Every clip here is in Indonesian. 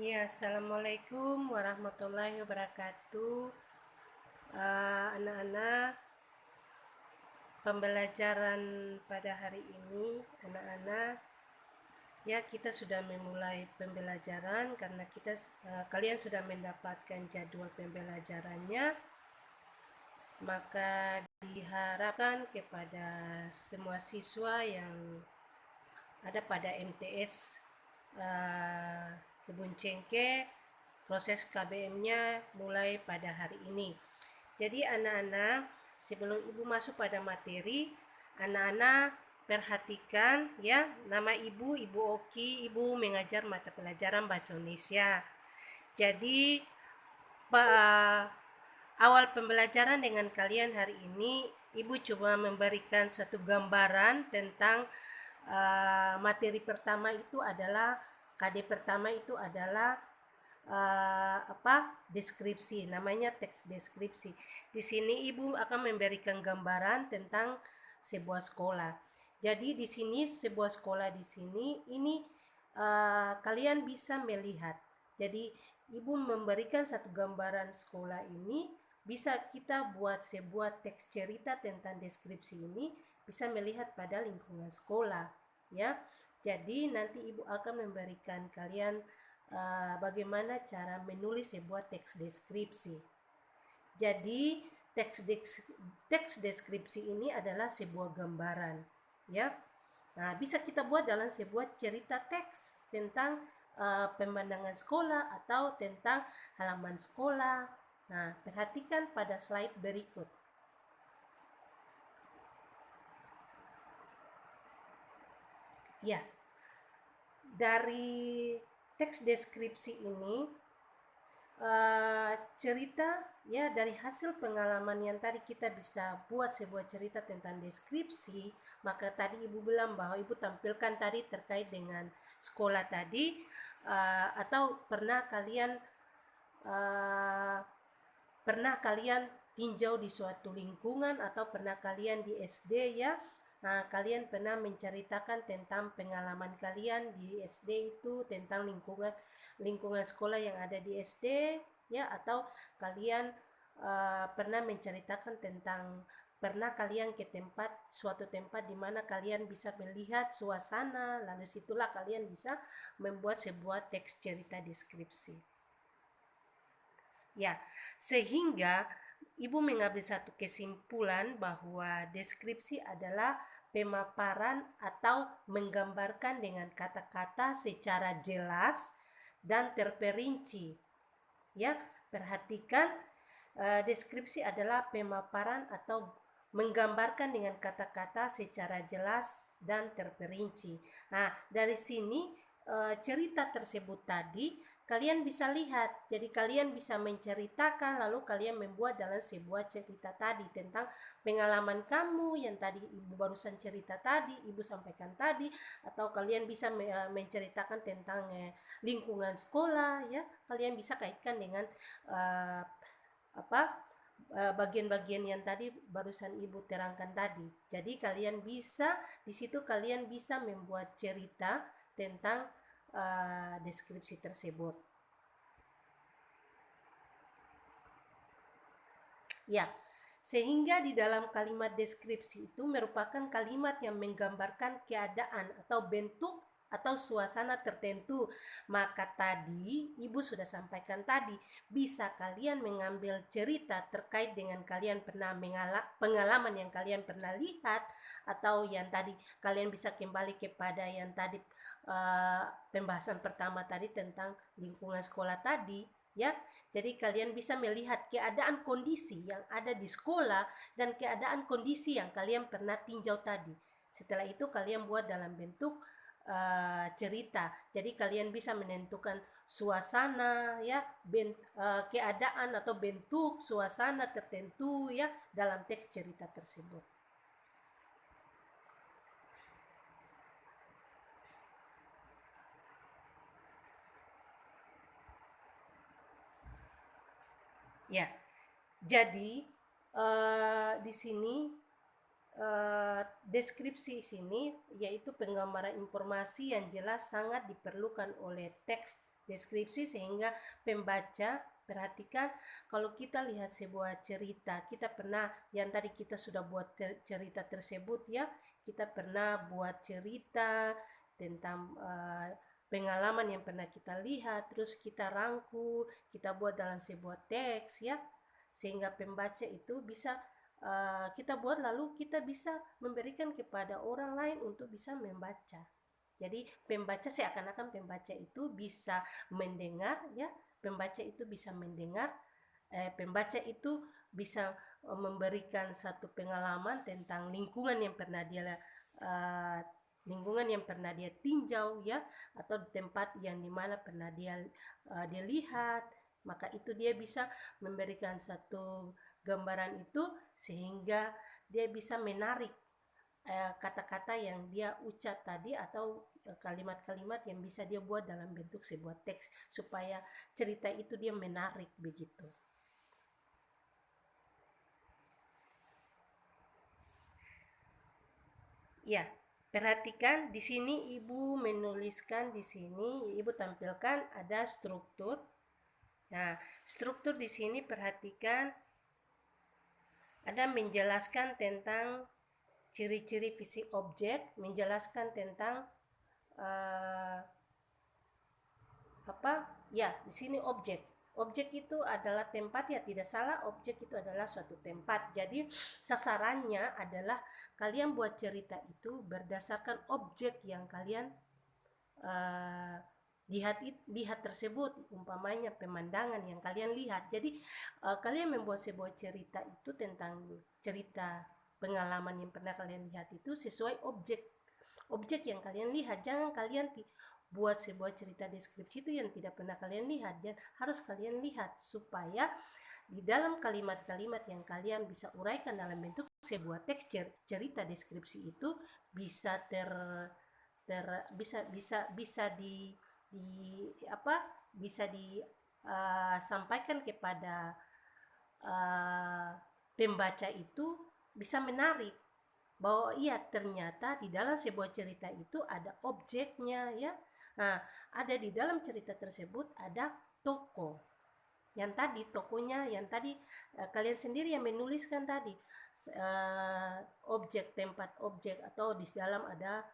Ya, Assalamualaikum warahmatullahi wabarakatuh. Anak-anak, pembelajaran pada hari ini, anak-anak, ya kita sudah memulai pembelajaran karena kalian sudah mendapatkan jadwal pembelajarannya, maka diharapkan kepada semua siswa yang ada pada MTS Kebun Cengke, proses KBM-nya mulai pada hari ini. Jadi anak-anak, sebelum ibu masuk pada materi, anak-anak perhatikan ya, nama ibu Oki, ibu mengajar mata pelajaran bahasa Indonesia. Jadi awal pembelajaran dengan kalian hari ini, ibu coba memberikan satu gambaran tentang materi pertama itu adalah KD pertama itu adalah deskripsi, namanya teks deskripsi. Di sini ibu akan memberikan gambaran tentang sebuah sekolah. Jadi di sini sebuah sekolah di sini ini kalian bisa melihat. Jadi ibu memberikan satu gambaran sekolah ini, bisa kita buat sebuah teks cerita tentang deskripsi ini, bisa melihat pada lingkungan sekolah ya. Jadi nanti ibu akan memberikan kalian bagaimana cara menulis sebuah teks deskripsi. Jadi teks deskripsi ini adalah sebuah gambaran ya. Nah, bisa kita buat dalam sebuah cerita teks tentang pemandangan sekolah atau tentang halaman sekolah. Nah, perhatikan pada slide berikut. Ya, dari teks deskripsi ini cerita ya, dari hasil pengalaman yang tadi kita bisa buat sebuah cerita tentang deskripsi. Maka tadi ibu bilang bahwa ibu tampilkan tadi terkait dengan sekolah tadi, atau pernah kalian tinjau di suatu lingkungan, atau pernah kalian di SD ya. Nah, kalian pernah menceritakan tentang pengalaman kalian di SD itu, tentang lingkungan sekolah yang ada di SD ya, atau kalian pernah menceritakan tentang pernah kalian ke suatu tempat di mana kalian bisa melihat suasana, lalu situlah kalian bisa membuat sebuah teks cerita deskripsi. Ya, sehingga ibu mengambil satu kesimpulan bahwa deskripsi adalah pemaparan atau menggambarkan dengan kata-kata secara jelas dan terperinci. Ya, perhatikan, deskripsi adalah pemaparan atau menggambarkan dengan kata-kata secara jelas dan terperinci. Nah, dari sini cerita tersebut tadi kalian bisa lihat. Jadi kalian bisa menceritakan, lalu kalian membuat dalam sebuah cerita tadi tentang pengalaman kamu yang tadi ibu barusan cerita tadi, ibu sampaikan tadi, atau kalian bisa menceritakan tentang lingkungan sekolah ya. Kalian bisa kaitkan dengan bagian-bagian yang tadi barusan ibu terangkan tadi. Jadi kalian bisa di situ kalian bisa membuat cerita tentang deskripsi tersebut. Ya, sehingga di dalam kalimat deskripsi itu merupakan kalimat yang menggambarkan keadaan atau bentuk atau suasana tertentu. Maka tadi ibu sudah sampaikan tadi, bisa kalian mengambil cerita terkait dengan kalian pernah pengalaman yang kalian pernah lihat, atau yang tadi kalian bisa kembali kepada yang tadi pembahasan pertama tadi tentang lingkungan sekolah tadi ya. Jadi kalian bisa melihat keadaan kondisi yang ada di sekolah dan keadaan kondisi yang kalian pernah tinjau tadi. Setelah itu kalian buat dalam bentuk cerita. Jadi kalian bisa menentukan suasana ya, keadaan atau bentuk suasana tertentu ya dalam teks cerita tersebut. Ya, jadi di sini deskripsi sini yaitu penggambaran informasi yang jelas sangat diperlukan oleh teks deskripsi sehingga pembaca perhatikan. Kalau kita lihat sebuah cerita, kita pernah yang tadi kita sudah buat cerita tersebut ya, kita pernah buat cerita tentang pengalaman yang pernah kita lihat, terus kita rangkum, kita buat dalam sebuah teks ya, sehingga pembaca itu bisa kita buat, lalu kita bisa memberikan kepada orang lain untuk bisa membaca. Jadi pembaca seakan-akan pembaca itu bisa mendengar ya, pembaca itu bisa mendengar, pembaca itu bisa memberikan satu pengalaman tentang lingkungan yang pernah dia tinjau ya, atau tempat yang dimana pernah dia lihat, maka itu dia bisa memberikan satu gambaran itu sehingga dia bisa menarik kata-kata yang dia ucap tadi, atau kalimat-kalimat yang bisa dia buat dalam bentuk sebuah teks supaya cerita itu dia menarik begitu. Ya, perhatikan di sini Ibu menuliskan, di sini Ibu tampilkan ada struktur. Nah, struktur di sini perhatikan ada menjelaskan tentang ciri-ciri fisik objek, menjelaskan tentang di sini objek. Objek itu adalah tempat, ya tidak salah, objek itu adalah suatu tempat. Jadi sasarannya adalah kalian buat cerita itu berdasarkan objek yang kalian lihat tersebut, umpamanya pemandangan yang kalian lihat. Jadi kalian membuat sebuah cerita itu tentang cerita pengalaman yang pernah kalian lihat itu sesuai objek yang kalian lihat. Jangan kalian buat sebuah cerita deskripsi itu yang tidak pernah kalian lihat. Dan harus kalian lihat supaya di dalam kalimat-kalimat yang kalian bisa uraikan dalam bentuk sebuah teks cerita deskripsi itu bisa disampaikan kepada pembaca itu, bisa menarik bahwa iya ternyata di dalam sebuah cerita itu ada objeknya ya. Nah, ada di dalam cerita tersebut ada toko. Yang tadi tokonya, yang tadi kalian sendiri yang menuliskan tadi, objek, tempat objek, atau di dalam ada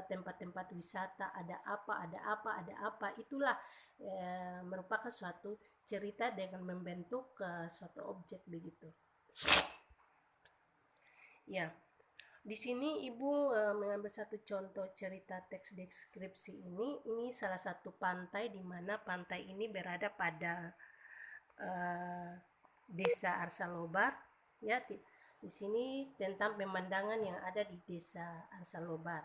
tempat-tempat wisata, ada apa, itulah merupakan suatu cerita dengan membentuk suatu objek begitu. Ya, di sini Ibu mengambil satu contoh cerita teks deskripsi ini. Ini salah satu pantai, di mana pantai ini berada pada desa Arsalobar. Ya, di sini tentang pemandangan yang ada di desa Arsalobar.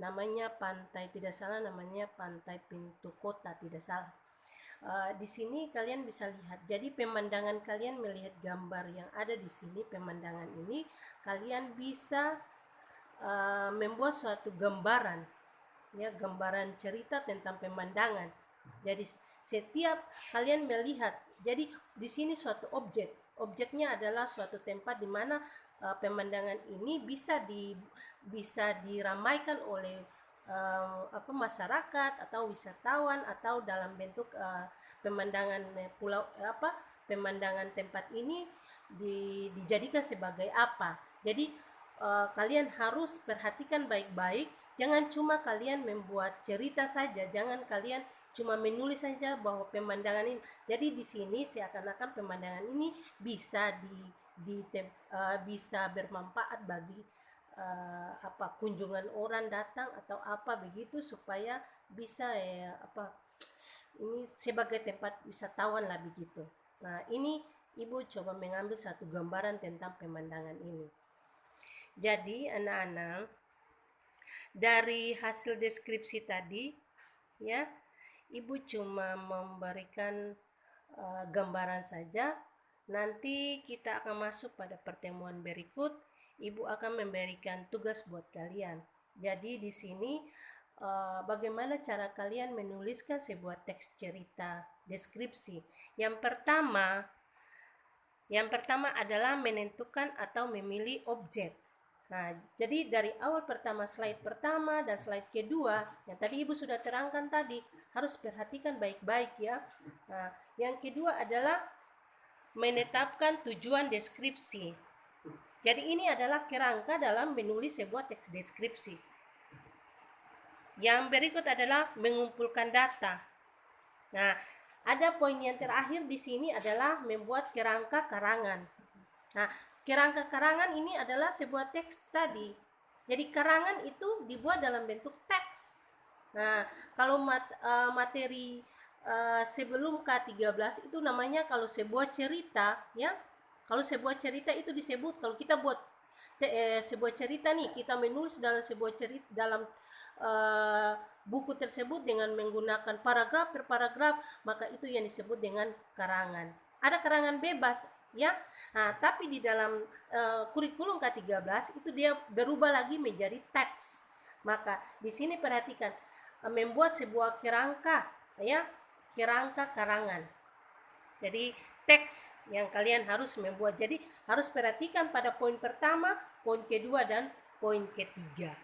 Namanya pantai, tidak salah namanya Pantai Pintu Kota, tidak salah. Di sini kalian bisa lihat. Jadi pemandangan, kalian melihat gambar yang ada di sini, pemandangan ini kalian bisa membuat suatu gambaran, ya, gambaran cerita tentang pemandangan. Jadi setiap kalian melihat, jadi di sini suatu objeknya adalah suatu tempat di mana pemandangan ini bisa diramaikan oleh masyarakat atau wisatawan, atau dalam bentuk pemandangan pemandangan tempat ini dijadikan sebagai apa. Jadi kalian harus perhatikan baik-baik, jangan cuma kalian membuat cerita saja, jangan kalian cuma menulis saja bahwa pemandangan ini. Jadi di sini seakan-akan pemandangan ini bisa bisa bermanfaat bagi kunjungan orang datang atau apa begitu, supaya bisa ini sebagai tempat wisatawan lah begitu. Nah, ini Ibu coba mengambil satu gambaran tentang pemandangan ini. Jadi anak-anak, dari hasil deskripsi tadi ya, Ibu cuma memberikan gambaran saja. Nanti kita akan masuk pada pertemuan berikut. Ibu akan memberikan tugas buat kalian. Jadi di sini bagaimana cara kalian menuliskan sebuah teks cerita deskripsi. Yang pertama adalah menentukan atau memilih objek. Nah, jadi dari awal pertama, slide pertama dan slide kedua, yang tadi Ibu sudah terangkan tadi, harus perhatikan baik-baik ya. Nah, yang kedua adalah menetapkan tujuan deskripsi. Jadi ini adalah kerangka dalam menulis sebuah teks deskripsi. Yang berikut adalah mengumpulkan data. Nah, ada poin yang terakhir di sini adalah membuat kerangka karangan. Nah, kerangka karangan ini adalah sebuah teks tadi. Jadi karangan itu dibuat dalam bentuk teks. Nah, kalau materi sebelum K13 itu namanya kalau sebuah cerita ya. Kalau sebuah cerita itu disebut, kalau kita buat sebuah cerita nih, kita menulis dalam sebuah cerita dalam uh, buku tersebut dengan menggunakan paragraf per paragraf, maka itu yang disebut dengan karangan. Ada karangan bebas ya. Nah, tapi di dalam kurikulum K13 itu dia berubah lagi menjadi teks. Maka di sini perhatikan, membuat sebuah kerangka ya, kerangka karangan. Jadi teks yang kalian harus membuat. Jadi harus perhatikan pada poin pertama, poin kedua, dan poin ketiga.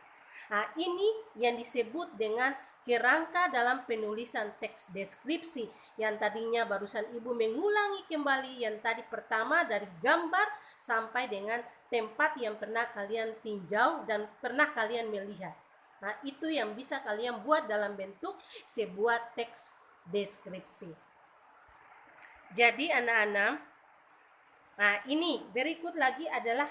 Nah, ini yang disebut dengan kerangka dalam penulisan teks deskripsi, yang tadinya barusan Ibu mengulangi kembali yang tadi pertama dari gambar sampai dengan tempat yang pernah kalian tinjau dan pernah kalian melihat. Nah, itu yang bisa kalian buat dalam bentuk sebuah teks deskripsi. Jadi anak-anak, nah ini berikut lagi adalah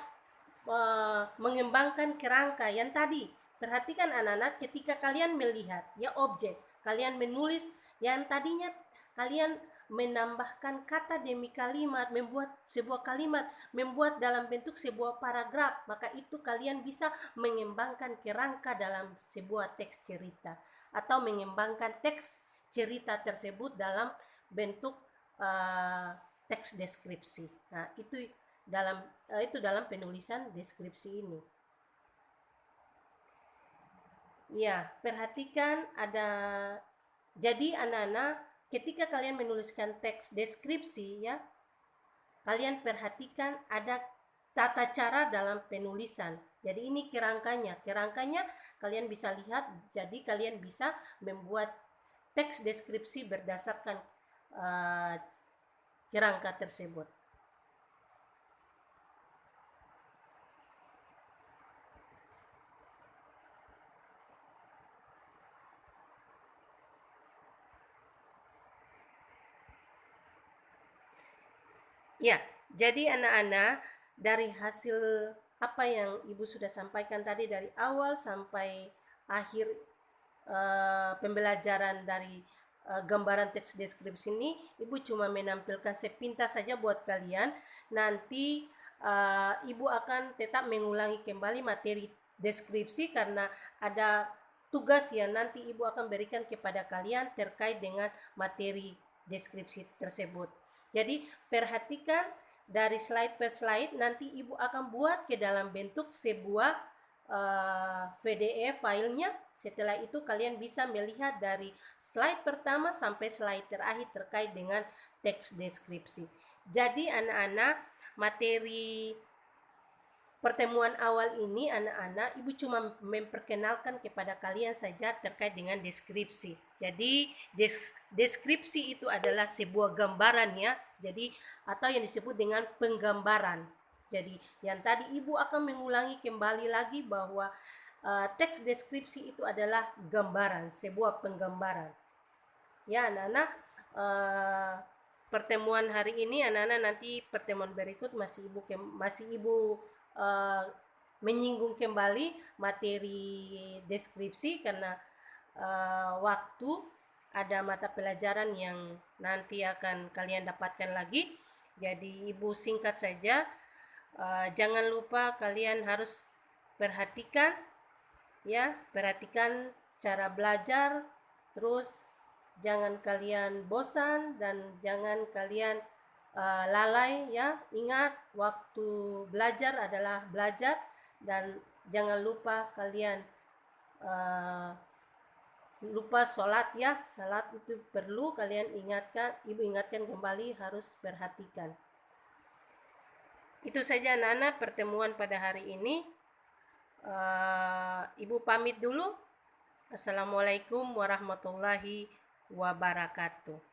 mengembangkan kerangka yang tadi. Perhatikan anak-anak, ketika kalian melihat ya objek, kalian menulis yang tadinya kalian menambahkan kata demi kalimat, membuat sebuah kalimat, membuat dalam bentuk sebuah paragraf, maka itu kalian bisa mengembangkan kerangka dalam sebuah teks cerita atau mengembangkan teks cerita tersebut dalam bentuk teks deskripsi. Nah, itu dalam penulisan deskripsi ini. Ya, perhatikan ada, jadi anak-anak ketika kalian menuliskan teks deskripsi ya, kalian perhatikan ada tata cara dalam penulisan. Jadi ini kerangkanya. Kerangkanya kalian bisa lihat, jadi kalian bisa membuat teks deskripsi berdasarkan kerangka tersebut. Ya, jadi anak-anak dari hasil apa yang Ibu sudah sampaikan tadi dari awal sampai akhir pembelajaran dari gambaran teks deskripsi ini, Ibu cuma menampilkan sepintas saja buat kalian. Nanti Ibu akan tetap mengulangi kembali materi deskripsi karena ada tugas yang nanti Ibu akan berikan kepada kalian terkait dengan materi deskripsi tersebut. Jadi perhatikan dari slide per slide, nanti Ibu akan buat ke dalam bentuk sebuah PDF filenya. Setelah itu kalian bisa melihat dari slide pertama sampai slide terakhir terkait dengan teks deskripsi. Jadi anak-anak, materi pertemuan awal ini anak-anak, Ibu cuma memperkenalkan kepada kalian saja terkait dengan deskripsi. Jadi deskripsi itu adalah sebuah gambaran ya. Jadi atau yang disebut dengan penggambaran. Jadi yang tadi Ibu akan mengulangi kembali lagi bahwa teks deskripsi itu adalah gambaran, sebuah penggambaran. Ya anak-anak, pertemuan hari ini anak-anak, nanti pertemuan berikut masih Ibu menyinggung kembali materi deskripsi karena waktu ada mata pelajaran yang nanti akan kalian dapatkan lagi. Jadi Ibu singkat saja, jangan lupa kalian harus perhatikan ya, perhatikan cara belajar, terus jangan kalian bosan dan jangan kalian lalai ya. Ingat, waktu belajar adalah belajar, dan jangan lupa kalian lupa sholat ya. Sholat itu perlu kalian ingatkan, Ibu ingatkan kembali, harus perhatikan. Itu saja anak-anak pertemuan pada hari ini. Ibu pamit dulu. Assalamualaikum warahmatullahi wabarakatuh.